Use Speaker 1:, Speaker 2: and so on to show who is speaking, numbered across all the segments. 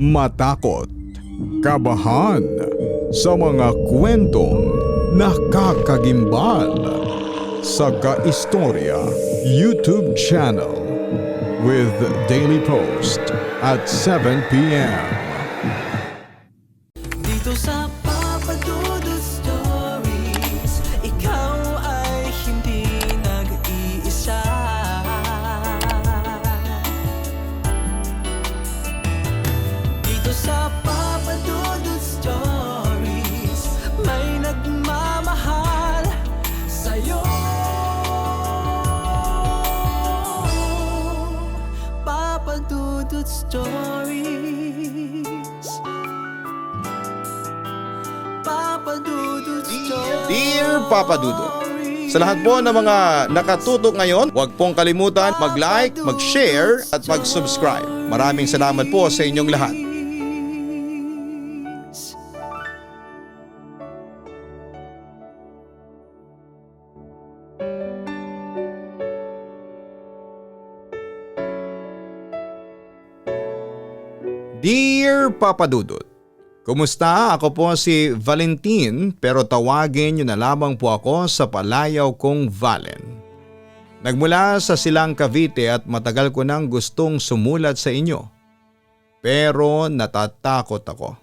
Speaker 1: matakot, kabahan sa mga kwentong nakakagimbal sa Kaistorya YouTube channel with daily post at 7 p.m.
Speaker 2: Dito sa Papa Dudut Stories, ikaw ay hindi nag-iisa. Dito sa Papa Dudut Stories, may nagmamahal sa'yo. Papa Dudut Stories. Papa Dudut Stories.
Speaker 3: Dear Papa Dudut, sa lahat po ng mga nakatutok ngayon, huwag pong kalimutan mag-like, mag-share at mag-subscribe. Maraming salamat po sa inyong lahat. Dear Papa Dudut, kumusta? Ako po si Valentin pero tawagin niyo na lamang po ako sa palayaw kong Valen. Nagmula sa Silang Cavite at matagal ko nang gustong sumulat sa inyo. Pero natatakot ako.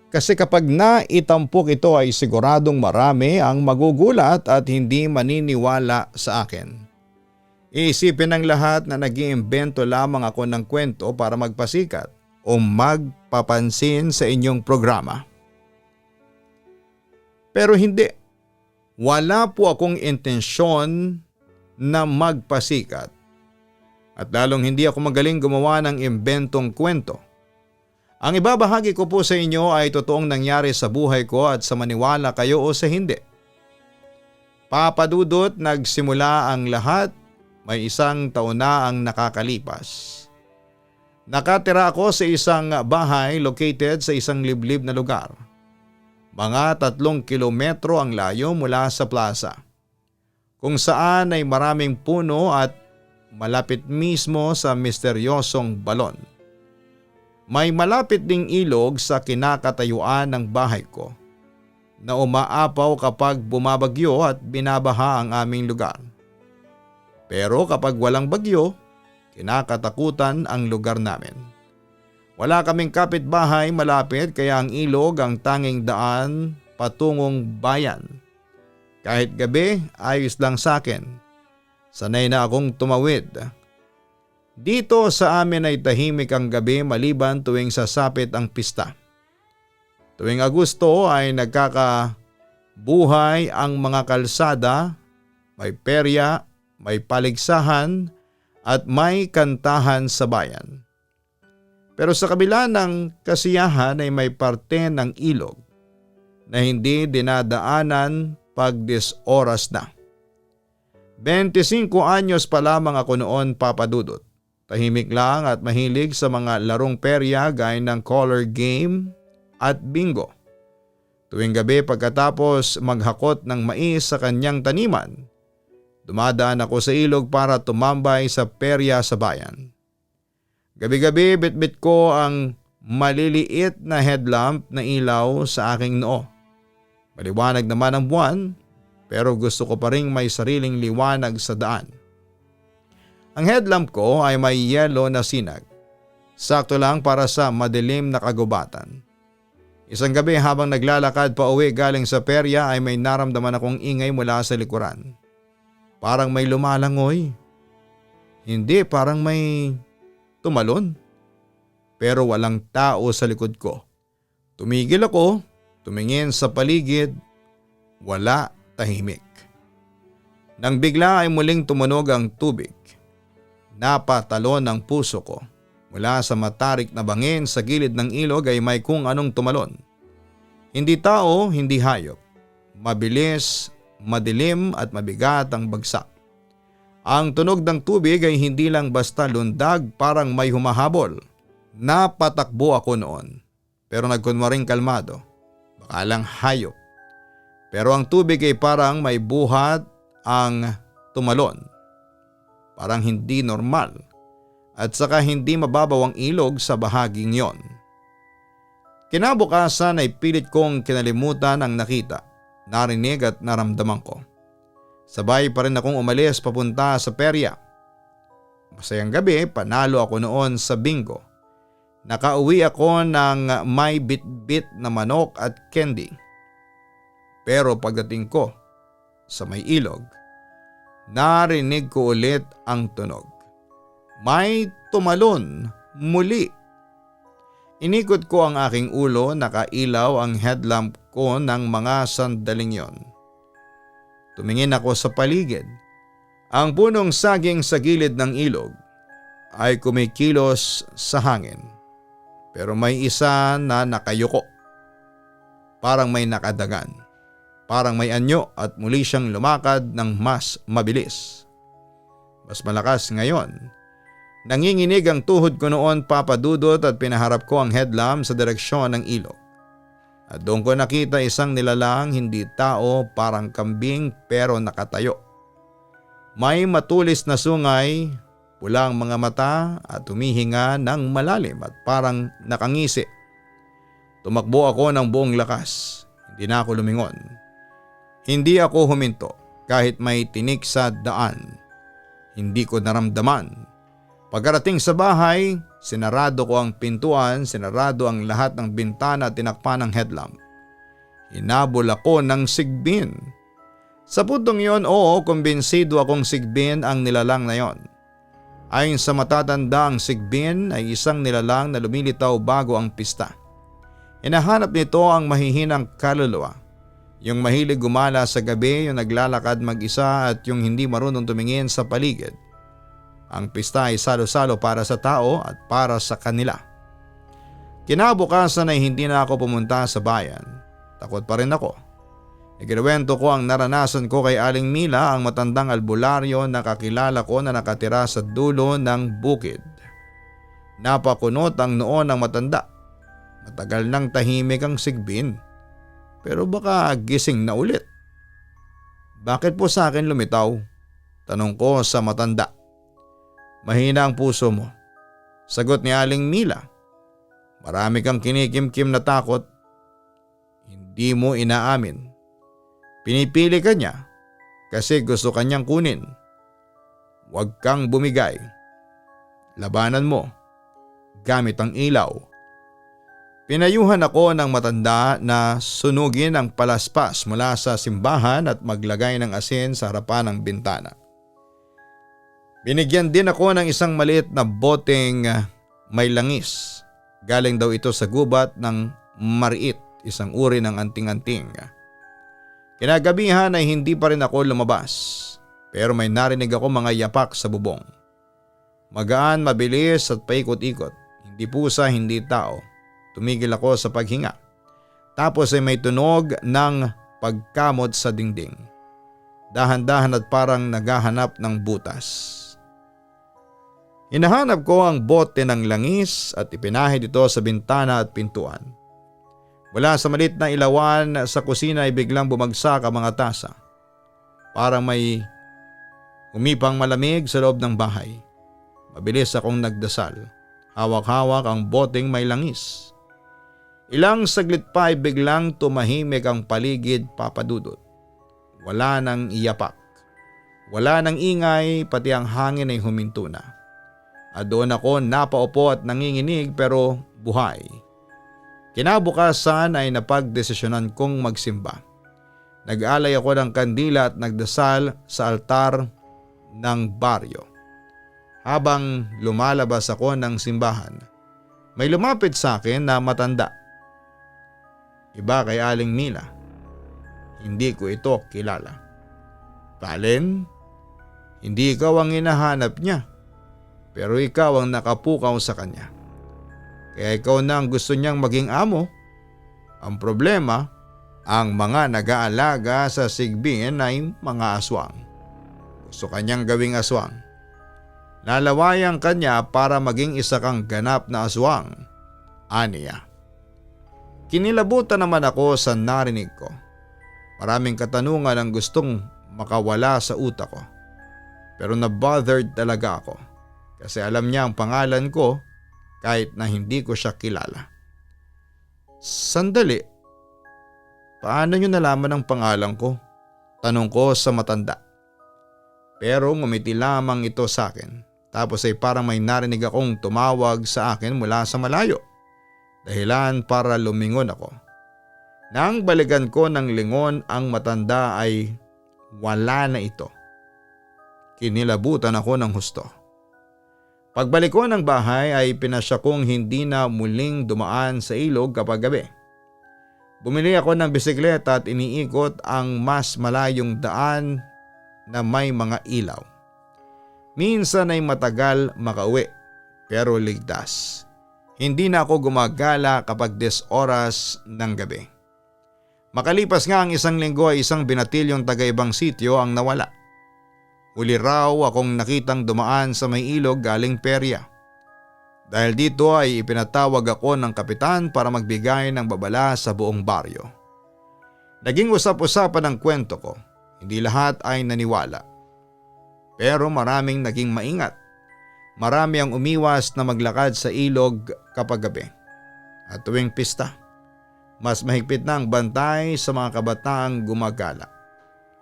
Speaker 3: Kasi kapag naitampok ito ay siguradong marami ang magugulat at hindi maniniwala sa akin. Iisipin ng lahat na nag-iimbento lamang ako ng kwento para magpasikat o magpapansin sa inyong programa. Pero hindi. Wala po akong intensyon na magpasikat. At lalong hindi ako magaling gumawa ng imbentong kwento. Ang ibabahagi ko po sa inyo ay totoong nangyari sa buhay ko at sa maniwala kayo o sa hindi. Papa Dudut, nagsimula ang lahat, may 1 taon na ang nakakalipas. Nakatira ako sa isang bahay located sa isang liblib na lugar. Mga 3 kilometro ang layo mula sa plaza, kung saan ay maraming puno at malapit mismo sa misteryosong balon. May malapit ding ilog sa kinakatayuan ng bahay ko na umaapaw kapag bumabagyo at binabaha ang aming lugar. Pero kapag walang bagyo, kinakatakutan ang lugar namin. Wala kaming kapitbahay malapit kaya ang ilog ang tanging daan patungong bayan. Kahit gabi, ayos lang sa akin. Sanay na akong tumawid. Dito sa amin ay tahimik ang gabi maliban tuwing sasapit ang pista. Tuwing Agosto ay nagkakabuhay ang mga kalsada, may perya, may paligsahan, at may kantahan sa bayan. Pero sa kabila ng kasiyahan ay may parte ng ilog na hindi dinadaanan pag 10 oras na. 25 anyos pa lamang ako noon, Papa Dudut. Tahimik lang at mahilig sa mga larong perya gaya ng color game at bingo. Tuwing gabi pagkatapos maghakot ng mais sa kanyang taniman, dumadaan ako sa ilog para tumambay sa perya sa bayan. Gabi-gabi bitbit ko ang maliliit na headlamp na ilaw sa aking noo. Maliwanag naman ang buwan pero gusto ko pa ring may sariling liwanag sa daan. Ang headlamp ko ay may yellow na sinag. Sakto lang para sa madilim na kagubatan. Isang gabi habang naglalakad pa uwi galing sa perya ay may naramdaman akong ingay mula sa likuran. Parang may lumalangoy. Hindi, parang may tumalon. Pero walang tao sa likod ko. Tumigil ako, tumingin sa paligid. Wala, tahimik. Nang bigla ay muling tumunog ang tubig. Napatalon ang puso ko. Mula sa matarik na bangin sa gilid ng ilog ay may kung anong tumalon. Hindi tao, hindi hayop. Mabilis, madilim at mabigat ang bagsak. Ang tunog ng tubig ay hindi lang basta lundag, parang may humahabol. Napatakbo ako noon, pero nagkunwaring kalmado. Baka lang hayop. Pero ang tubig ay parang may buhat ang tumalon. Parang hindi normal. At saka hindi mababaw ang ilog sa bahaging yon. Kinabukasan ay pilit kong kinalimutan ang nakita, narinig at naramdaman ko. Sabay pa rin akong umalis papunta sa perya. Masayang gabi, panalo ako noon sa bingo. Nakauwi ako ng may bit-bit na manok at candy. Pero pagdating ko sa may ilog, narinig ko ulit ang tunog. May tumalon muli. Inikot ko ang aking ulo, nakailaw ang headlamp ko ng mga sandaling yon. Tumingin ako sa paligid. Ang punong saging sa gilid ng ilog ay kumikilos sa hangin. Pero may isa na nakayuko. Parang may nakadagan. Parang may anyo at muli siyang lumakad ng mas mabilis. Mas malakas ngayon. Nanginginig ang tuhod ko noon, Papa Dudut, at pinaharap ko ang headlamp sa direksyon ng ilog. At doon ko nakita isang nilalang, hindi tao, parang kambing pero nakatayo. May matulis na sungay, pulang mga mata at humihinga ng malalim at parang nakangisi. Tumakbo ako ng buong lakas, hindi na ako lumingon. Hindi ako huminto kahit may tinik sa daan. Hindi ko naramdaman. Pagkarating sa bahay, sinarado ko ang pintuan, sinarado ang lahat ng bintana at tinakpan ng headlamp. Hinabol ako ng sigbin. Sa puntong yon, kumbinsido akong sigbin ang nilalang na yon. Ayon sa matatanda, ang sigbin ay isang nilalang na lumilitaw bago ang pista. Hinahanap nito ang mahihinang kaluluwa. Yung mahilig gumala sa gabi, yung naglalakad mag-isa at yung hindi marunong tumingin sa paligid. Ang pista ay salo-salo para sa tao at para sa kanila. Kinabukasan ay hindi na ako pumunta sa bayan. Takot pa rin ako. Ikinuwento ko ang naranasan ko kay Aling Mila, ang matandang albularyo na kakilala ko na nakatira sa dulo ng bukid. Napakunot ang noo ng matanda. Matagal nang tahimik ang sigbin. Pero baka gising na ulit. Bakit po sa akin lumitaw? Tanong ko sa matanda. Mahina ang puso mo. Sagot ni Aling Mila. Marami kang kinikimkim na takot. Hindi mo inaamin. Pinipili ka niya kasi gusto kanyang kunin. Huwag kang bumigay. Labanan mo gamit ang ilaw. Pinayuhan ako ng matanda na sunugin ang palaspas mula sa simbahan at maglagay ng asin sa harapan ng bintana. Binigyan din ako ng isang maliit na boteng may langis. Galing daw ito sa gubat ng mariit, isang uri ng anting-anting. Kinagabihan ay hindi pa rin ako lumabas, pero may narinig ako mga yapak sa bubong. Magaan, mabilis at paikot-ikot. Hindi pusa, hindi tao. Tumigil ako sa paghinga. Tapos ay may tunog ng pagkamot sa dingding. Dahan-dahan at parang naghahanap ng butas. Hinahanap ko ang bote ng langis at ipinahid ito sa bintana at pintuan. Mula sa maliit na ilawan sa kusina ay biglang bumagsak ang mga tasa. Parang may umipang malamig sa loob ng bahay. Mabilis akong nagdasal. Hawak-hawak ang boteng may langis. Ilang saglit pa ay biglang tumahimik ang paligid, Papa Dudut. Wala nang iyapak. Wala nang ingay, pati ang hangin ay huminto na. At doon ako napaupo at nanginginig pero buhay. Kinabukasan ay napagdesisyonan kong magsimba. Nag-alay ako ng kandila at nagdasal sa altar ng baryo. Habang lumalabas ako ng simbahan, may lumapit sa akin na matanda. Iba kay Aling Mila. Hindi ko ito kilala. Palen, hindi ikaw ang hinahanap niya. Pero ikaw ang nakapukaw sa kanya. Kaya ikaw na ang gusto niyang maging amo. Ang problema, ang mga nag-aalaga sa sigbin ay mga aswang. Gusto kanyang gawing aswang. Lalawayan kanya para maging isa kang ganap na aswang. Aniya. Kinilabutan naman ako sa narinig ko. Maraming katanungan ang gustong makawala sa utak ko. Pero na-bothered talaga ako. Kasi alam niya ang pangalan ko kahit na hindi ko siya kilala. Sandali, paano niyo nalaman ang pangalan ko? Tanong ko sa matanda. Pero ngumiti lamang ito sa akin. Tapos ay parang may narinig akong tumawag sa akin mula sa malayo. Dahilan para lumingon ako. Nang balikan ko ng lingon ang matanda ay wala na ito. Kinilabutan ako ng husto. Pagbalik ko ng bahay ay pinasya kong hindi na muling dumaan sa ilog kapag gabi. Bumili ako ng bisikleta at iniikot ang mas malayong daan na may mga ilaw. Minsan ay matagal makauwi pero ligtas. Hindi na ako gumagala kapag 10 oras ng gabi. Makalipas nga ang isang linggo ay isang binatilyong taga-ibang sityo ang nawala. Huli raw akong nakitang dumaan sa may ilog galing perya. Dahil dito ay ipinatawag ako ng kapitan para magbigay ng babala sa buong baryo. Naging usap-usapan ang kwento ko. Hindi lahat ay naniwala. Pero maraming naging maingat. Marami ang umiwas na maglakad sa ilog kapag gabi. At tuwing pista, mas mahigpit na ang bantay sa mga kabataang gumagala.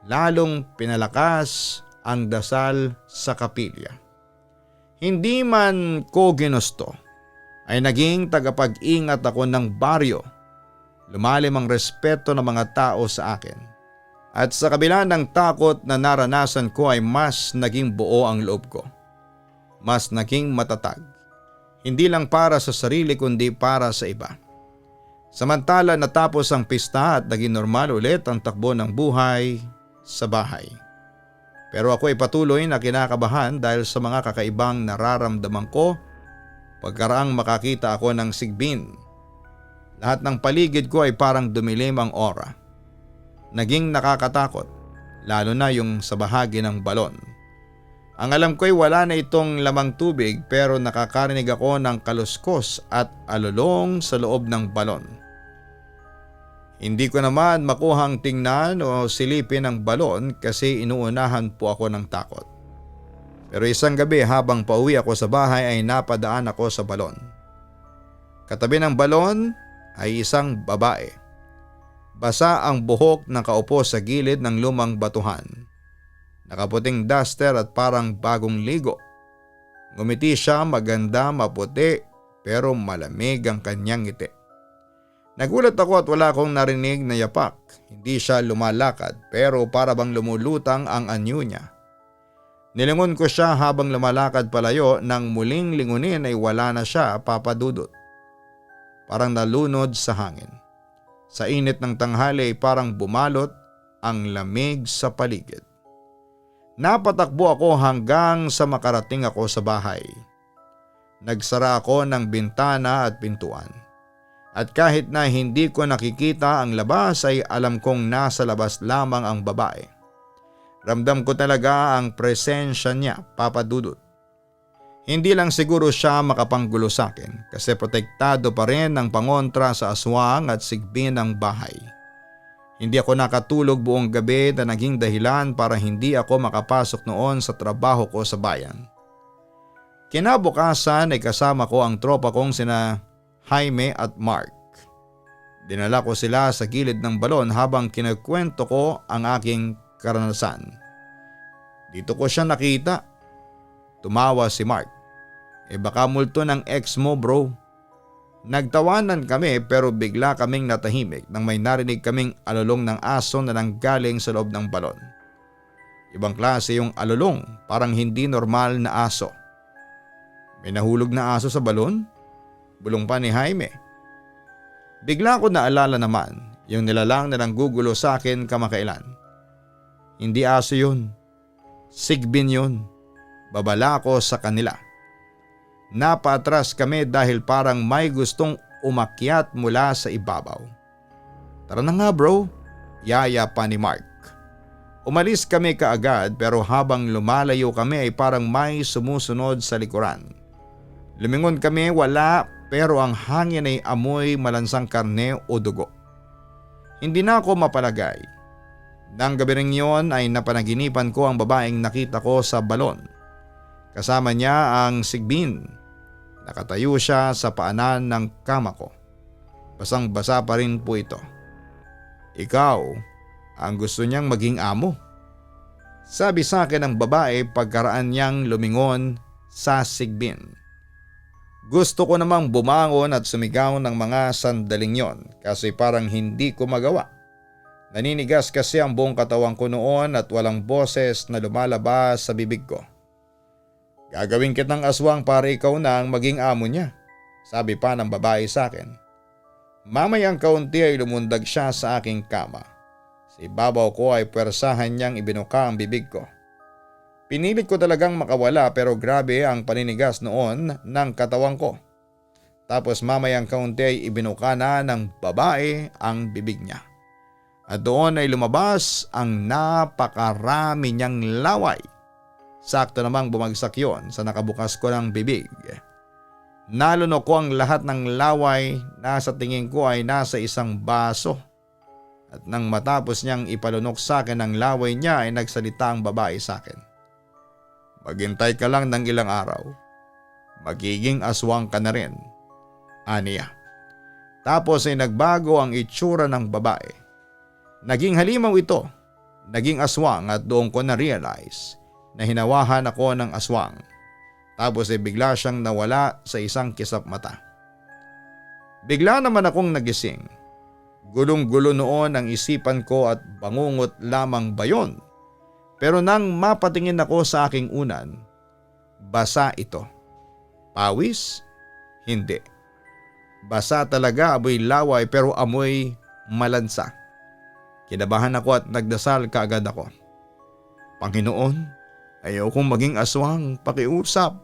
Speaker 3: Lalong pinalakas ang dasal sa kapilya. Hindi man ko ginusto, ay naging tagapag-ingat ako ng baryo. Lumalim ang respeto ng mga tao sa akin. At sa kabila ng takot na naranasan ko ay mas naging buo ang loob ko. Mas naging matatag. Hindi lang para sa sarili kundi para sa iba. Samantala natapos ang pista at naging normal ulit ang takbo ng buhay sa bahay. Pero ako ay patuloy na kinakabahan dahil sa mga kakaibang nararamdaman ko pagkaraang makakita ako ng sigbin. Lahat ng paligid ko ay parang dumilim ang aura. Naging nakakatakot, lalo na yung sa bahagi ng balon. Ang alam ko ay wala na itong lamang tubig pero nakakarinig ako ng kaluskos at alulong sa loob ng balon. Hindi ko naman makuhang tingnan o silipin ang balon kasi inuunahan po ako ng takot. Pero isang gabi habang pauwi ako sa bahay ay napadaan ako sa balon. Katabi ng balon ay isang babae. Basa ang buhok na kaupo sa gilid ng lumang batuhan. Nakaputing duster at parang bagong ligo. Ngumiti siya, maganda, maputi pero malamig ang kanyang ngiti. Nagulat ako at wala akong narinig na yapak. Hindi siya lumalakad pero para bang lumulutang ang anyo niya. Nilingon ko siya habang lumalakad palayo nang muling lingunin ay wala na siya, Papa Dudut. Parang nalunod sa hangin. Sa init ng tanghali ay parang bumalot ang lamig sa paligid. Napatakbo ako hanggang sa makarating ako sa bahay. Nagsara ako ng bintana at pintuan. At kahit na hindi ko nakikita ang labas ay alam kong nasa labas lamang ang babae. Ramdam ko talaga ang presensya niya, Papa Dudut. Hindi lang siguro siya makapanggulo sa akin kasi protektado pa rin ang pangontra sa aswang at sigbin ng bahay. Hindi ako nakatulog buong gabi na naging dahilan para hindi ako makapasok noon sa trabaho ko sa bayan. Kinabukasan ay kasama ko ang tropa kong sina Jaime at Mark. Dinala ko sila sa gilid ng balon habang kinukwento ko ang aking karanasan. Dito ko siya nakita. Tumawa si Mark. Baka multo ng ex mo, bro. Nagtawanan kami pero bigla kaming natahimik nang may narinig kaming alulong ng aso na nanggaling sa loob ng balon. Ibang klase yung alulong, parang hindi normal na aso. May nahulog na aso sa balon? Bulong pa ni Jaime. Bigla ko naalala naman yung nilalang na nanggugulo sa akin kamakailan. Hindi aso yun. Sigbin yun. Babala ko sa kanila. Napatras kami dahil parang may gustong umakyat mula sa ibabaw. Tara na nga bro, yaya pa ni Mark. Umalis kami kaagad pero habang lumalayo kami ay parang may sumusunod sa likuran. Lumingon kami, wala, pero ang hangin ay amoy malansang karne o dugo. Hindi na ako mapalagay. Nang gabi ring yon ay napanaginipan ko ang babaeng nakita ko sa balon. Kasama niya ang sigbin. Nakatayo siya sa paanan ng kama ko. Basang-basa pa rin po ito. Ikaw ang gusto niyang maging amo. Sabi sa akin ng babae pagkaraan niyang lumingon sa sigbin. Gusto ko namang bumangon at sumigaw ng mga sandaling yon kasi parang hindi ko magawa. Naninigas kasi ang buong katawan ko noon at walang boses na lumalabas sa bibig ko. Gagawin kitang aswang para ikaw na ang maging amo niya, sabi pa ng babae sa akin. Mamayang kaunti ay lumundag siya sa aking kama. Sa ibabaw ko ay puwersahan niyang ibinuka ang bibig ko. Pinilit ko talagang makawala pero grabe ang paninigas noon ng katawan ko. Tapos mamayang kaunti ay ibinuka na ng babae ang bibig niya. At doon ay lumabas ang napakarami niyang laway. Sakto namang bumagsak yon sa nakabukas ko ng bibig. Nalunok ko ang lahat ng laway na sa tingin ko ay nasa isang baso. At nang matapos niyang ipalunok sa akin ang laway niya ay nagsalita ang babae sa akin. Maghintay ka lang ng ilang araw. Magiging aswang ka na rin, aniya. Tapos ay nagbago ang itsura ng babae. Naging halimaw ito, naging aswang at doon ko na-realize na hinawahan ako ng aswang. Tapos ay bigla siyang nawala sa isang kisap mata. Bigla naman akong nagising. Gulong-gulo noon ang isipan ko at bangungot lamang ba yun? Pero nang mapatingin ako sa aking unan, basa ito. Pawis? Hindi. Basa talaga, amoy laway pero amoy malansa. Kinabahan ako at nagdasal kaagad ako. Panginoon, ayaw kong maging aswang, pakiusap.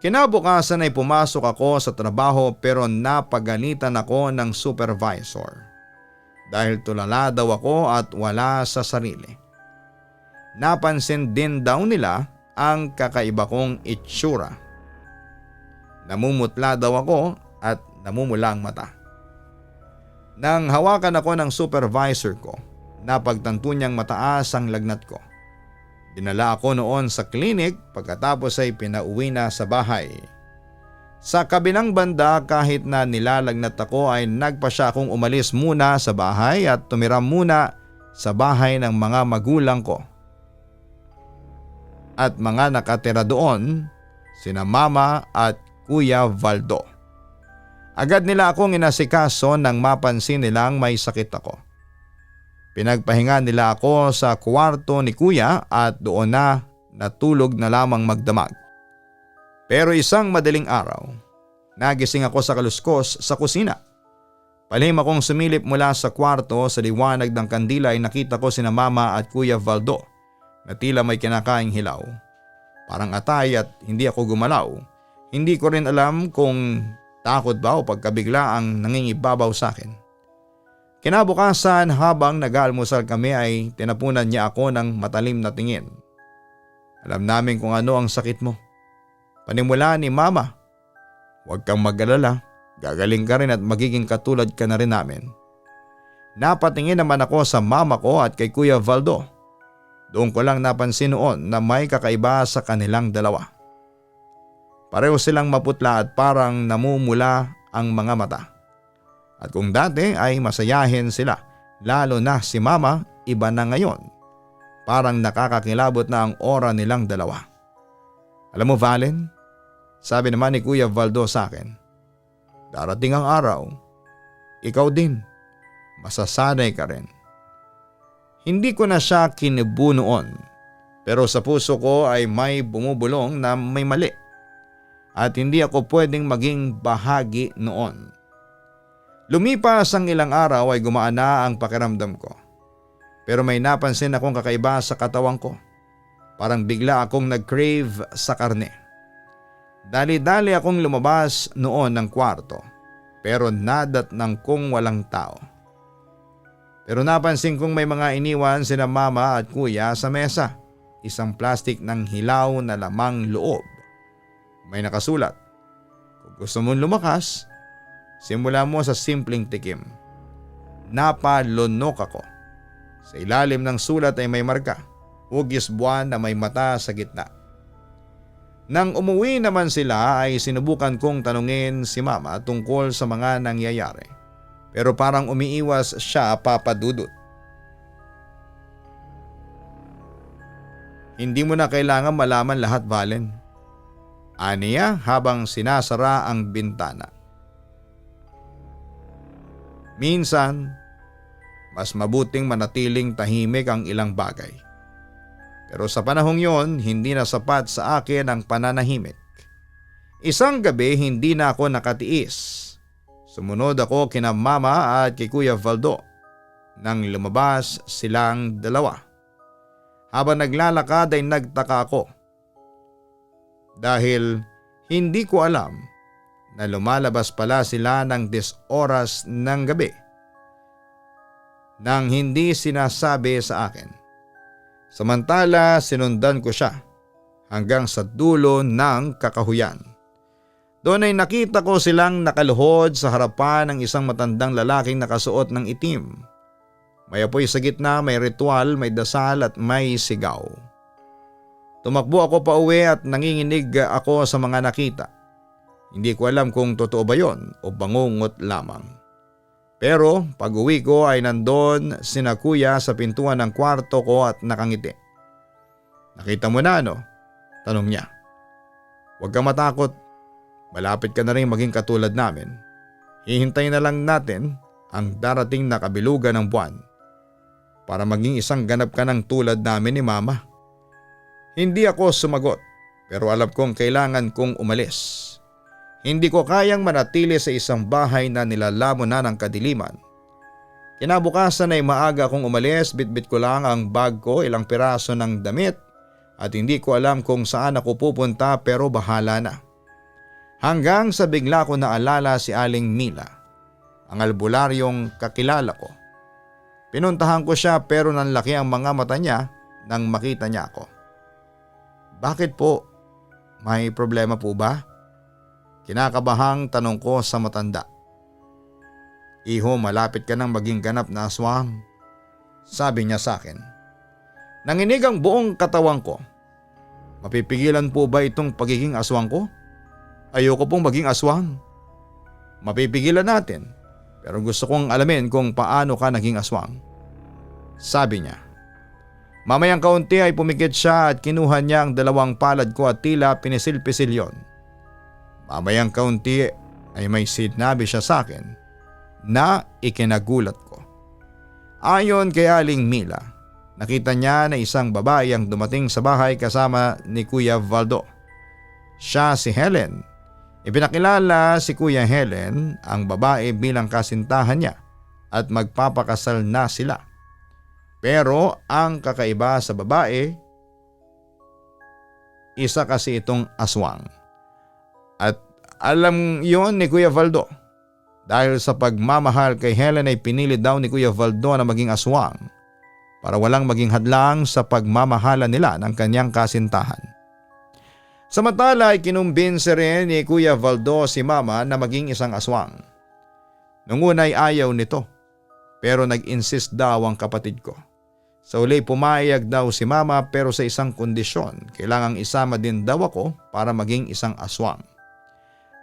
Speaker 3: Kinabukasan ay pumasok ako sa trabaho pero napagalitan ako ng supervisor. Dahil tulala daw ako at wala sa sarili. Napansin din daw nila ang kakaiba kong itsura. Namumutla daw ako at namumula ang mata. Nang hawakan ako ng supervisor ko, napagtanto niyang mataas ang lagnat ko. Dinala ako noon sa klinik pagkatapos ay pinauwi na sa bahay. Sa kabilang banda kahit na nilalagnat ako ay nagpa siya akong umalis muna sa bahay at tumira muna sa bahay ng mga magulang ko. At mga nakatira doon, sina Mama at Kuya Valdo. Agad nila akong inasikaso nang mapansin nilang may sakit ako. Pinagpahinga nila ako sa kwarto ni Kuya at doon na natulog na lamang magdamag. Pero isang madaling araw, nagising ako sa kaluskos sa kusina. Palihim akong sumilip mula sa kwarto, sa liwanag ng kandila ay nakita ko sina Mama at Kuya Valdo na tila may kinakaing hilaw. Parang atay at hindi ako gumalaw. Hindi ko rin alam kung takot ba o pagkabigla ang nangingibabaw sa akin. Kinabukasan habang nag-aalmusal kami ay tinapunan niya ako ng matalim na tingin. Alam namin kung ano ang sakit mo. Panimula ni Mama, huwag kang mag-alala, gagaling ka rin at magiging katulad ka na rin namin. Napatingin naman ako sa mama ko at kay Kuya Valdo. Doon ko lang napansin noon na may kakaiba sa kanilang dalawa. Pareho silang maputla at parang namumula ang mga mata. At kung dati ay masayahin sila, lalo na si Mama, iba na ngayon. Parang nakakakilabot na ang aura nilang dalawa. Alam mo Valen, sabi naman ni Kuya Valdo sa akin, darating ang araw, ikaw din, masasanay ka rin. Hindi ko na siya kinubo noon, pero sa puso ko ay may bumubulong na may mali. At hindi ako pwedeng maging bahagi noon. Lumipas ang ilang araw ay gumaan na ang pakiramdam ko. Pero may napansin akong kakaiba sa katawan ko. Parang bigla akong nag-crave sa karne. Dali-dali akong lumabas noon ng kwarto. Pero nadatnang kong walang tao. Pero napansin kong may mga iniwan sina Mama at Kuya sa mesa. Isang plastik ng hilaw na lamang loob. May nakasulat, kung gusto mong lumakas, simula mo sa simpleng tikim. Napalunok ako. Sa ilalim ng sulat ay may marka, hugis buwan na may mata sa gitna. Nang umuwi naman sila ay sinubukan kong tanungin si Mama tungkol sa mga nangyayari. Pero parang umiiwas siya, Papa Dudut. Hindi mo na kailangan malaman lahat, Valen. Aniya habang sinasara ang bintana. Minsan, mas mabuting manatiling tahimik ang ilang bagay. Pero sa panahong yon, hindi na sapat sa akin ang pananahimik. Isang gabi hindi na ako nakatiis. Sumunod ako kina Mama at kay Kuya Valdo nang lumabas silang dalawa. Habang naglalakad ay nagtaka ako dahil hindi ko alam na lumalabas pala sila ng 10 oras ng gabi nang hindi sinasabi sa akin. Samantala sinundan ko siya hanggang sa dulo ng kakahuyan. Doon ay nakita ko silang nakaluhod sa harapan ng isang matandang lalaking nakasuot ng itim. May apoy sa gitna, may ritual, may dasal at may sigaw. Tumakbo ako pa uwi at nanginginig ako sa mga nakita. Hindi ko alam kung totoo ba yon o bangungot lamang. Pero pag uwi ko ay nandun sina Kuya sa pintuan ng kwarto ko at nakangiti. Nakita mo na ano? Tanong niya. Huwag kang matakot. Malapit ka na rin maging katulad namin. Hihintayin na lang natin ang darating na kabilugan ng buwan para maging isang ganap ka ng tulad namin ni Mama. Hindi ako sumagot pero alam kong kailangan kong umalis. Hindi ko kayang manatili sa isang bahay na nilalamon na ng kadiliman. Kinabukasan ay maaga akong umalis, bitbit ko lang ang bag ko, ilang piraso ng damit at hindi ko alam kung saan ako pupunta pero bahala na. Hanggang sa bigla ko naalala si Aling Mila, ang albularyong kakilala ko. Pinuntahan ko siya pero nanlaki ang mga mata niya nang makita niya ako. Bakit po? May problema po ba? Kinakabahang tanong ko sa matanda. Iho, malapit ka nang maging ganap na aswang. Sabi niya sa akin. Nanginig ang buong katawan ko. Mapipigilan po ba itong pagiging aswang ko? Ayoko pong maging aswang. Mapipigilan natin. Pero gusto kong alamin kung paano ka naging aswang. Sabi niya. Mamayang kaunti ay pumikit siya at kinuha niya ang 2 palad ko at tila pinisil-pisil yon. Mamayang kaunti ay may sinabi siya sa akin na ikinagulat ko. Ayon kay Aling Mila, nakita niya na isang babae ang dumating sa bahay kasama ni Kuya Valdo. Siya si Helen. Ipinakilala si Kuya Helen ang babae bilang kasintahan niya at magpapakasal na sila. Pero ang kakaiba sa babae, isa kasi itong aswang. At alam yon ni Kuya Valdo. Dahil sa pagmamahal kay Helen ay pinili daw ni Kuya Valdo na maging aswang para walang maging hadlang sa pagmamahala nila ng kanyang kasintahan. Samantala ay kinumbinse rin ni Kuya Valdo si Mama na maging isang aswang. Nung una ay ayaw nito pero nag-insist daw ang kapatid ko. Sa uli pumayag daw si Mama pero sa isang kondisyon, kailangang isama din daw ako para maging isang aswang.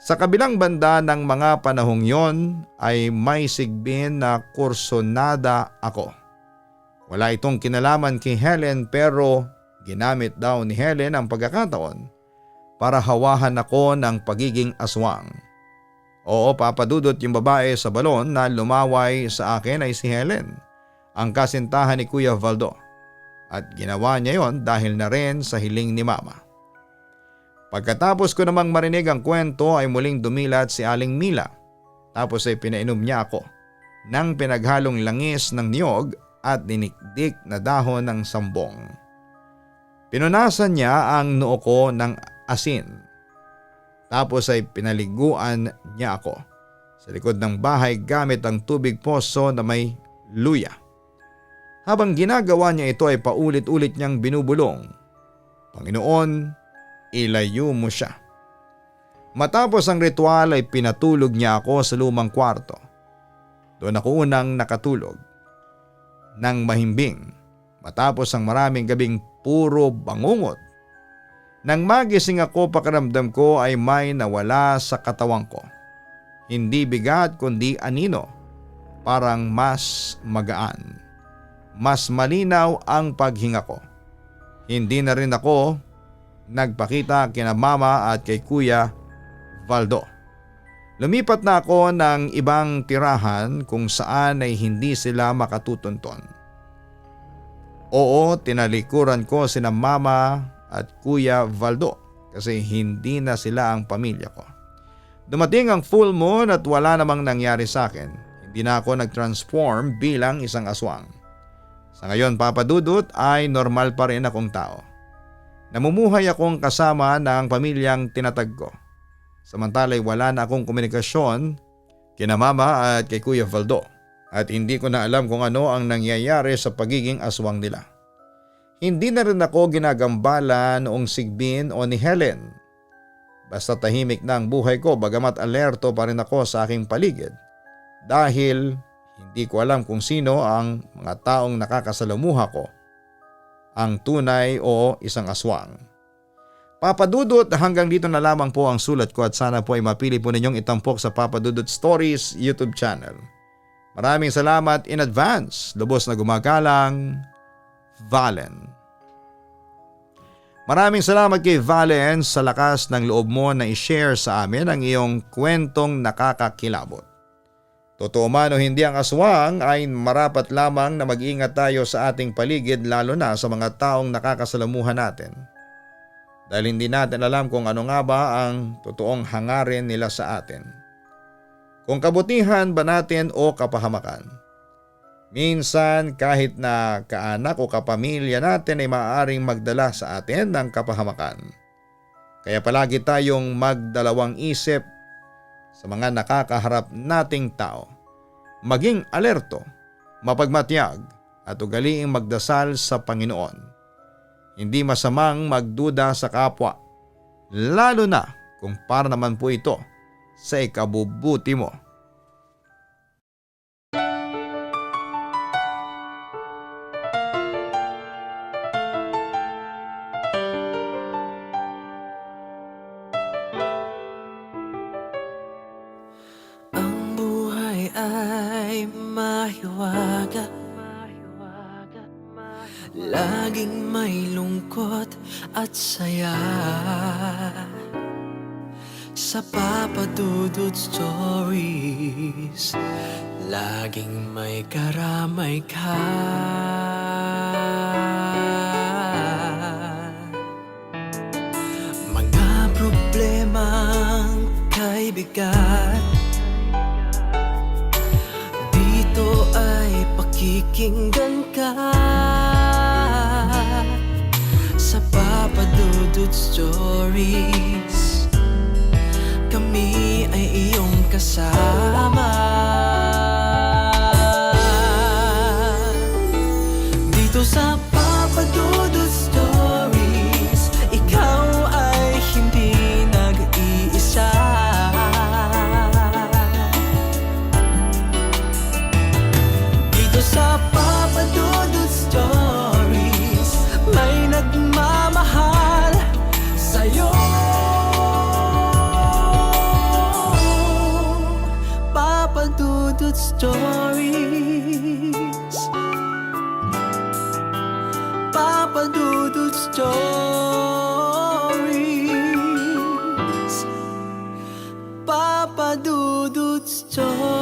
Speaker 3: Sa kabilang banda ng mga panahong yon ay may sigbin na kursonada ako. Wala itong kinalaman kay Helen pero ginamit daw ni Helen ang pagkakataon para hawahan ako ng pagiging aswang. Oo, papadudot, yung babae sa balon na lumaway sa akin ay si Helen, ang kasintahan ni Kuya Valdo. At ginawa niya yon dahil na rin sa hiling ni Mama. Pagkatapos ko namang marinig ang kwento ay muling dumilat si Aling Mila. Tapos ay pinainom niya ako ng pinaghalong langis ng niyog at dinikdik na dahon ng sambong. Pinunasan niya ang noo ko ng asin. Tapos ay pinaliguan niya ako sa likod ng bahay gamit ang tubig poso na may luya. Habang ginagawa niya ito ay paulit-ulit niyang binubulong, Panginoon, ilayo mo siya. Matapos ang ritual ay pinatulog niya ako sa lumang kwarto. Doon ako unang nakatulog nang mahimbing matapos ang maraming gabing puro bangungot. Nang magising ako, pakiramdam ko ay may nawala sa katawan ko. Hindi bigat kundi anino parang mas magaan. Mas malinaw ang paghinga ko. Hindi na rin ako nagpakita kina mama at kay Kuya Valdo. Lumipat na ako ng ibang tirahan kung saan ay hindi sila makatutunton. Oo, tinalikuran ko sina mama at Kuya Valdo kasi hindi na sila ang pamilya ko. Dumating ang full moon at wala namang nangyari sa akin. Hindi na ako nag-transform bilang isang aswang. Sa ngayon, Papa Dudut, ay normal pa rin akong tao. Namumuhay akong kasama ng pamilyang tinatag ko. Samantala'y wala na akong komunikasyon kina mama at kay Kuya Valdo at hindi ko na alam kung ano ang nangyayari sa pagiging aswang nila. Hindi na rin ako ginagambala noong Sigbin o ni Helen. Basta tahimik na ang buhay ko bagamat alerto pa rin ako sa aking paligid dahil hindi ko alam kung sino ang mga taong nakakasalamuha ko, ang tunay o isang aswang. Papa Dudut, hanggang dito na lamang po ang sulat ko at sana po ay mapili po ninyong itampok sa Papa Dudut Stories YouTube channel. Maraming salamat in advance. Lubos na gumagalang, Valen. Maraming salamat kay Valen sa lakas ng loob mo na i-share sa amin ang iyong kwentong nakakakilabot. Totoo man o hindi ang aswang ay marapat lamang na mag-ingat tayo sa ating paligid lalo na sa mga taong nakakasalamuhan natin. Dahil hindi natin alam kung ano nga ba ang totoong hangarin nila sa atin. Kung kabutihan ba natin o kapahamakan. Minsan kahit na kaanak o kapamilya natin ay maaaring magdala sa atin ng kapahamakan. Kaya palagi tayong magdalawang isip sa mga nakakaharap nating tao. Maging alerto, mapagmatyag at ugaliing magdasal sa Panginoon. Hindi masamang magduda sa kapwa, lalo na kung para naman po ito sa ikabubuti mo.
Speaker 2: Ang buhay ay mahiwaga, laging may lungkot at saya. Sa Papa Dudut Stories, laging may karamay ka. Mga problemang kaibigan, dito ay pakikinggan ka. Sa Papa Dudut Stories, kami ay iyong kasama. Dito sa Papa Dudut Stories, ikaw ay hindi nag-iisa. Dito sa Papa Dudut Stories, may nagmamahal sa'yo. Papa Dudut Stories, Papa Dudut Stories, Papa Dudut Stories.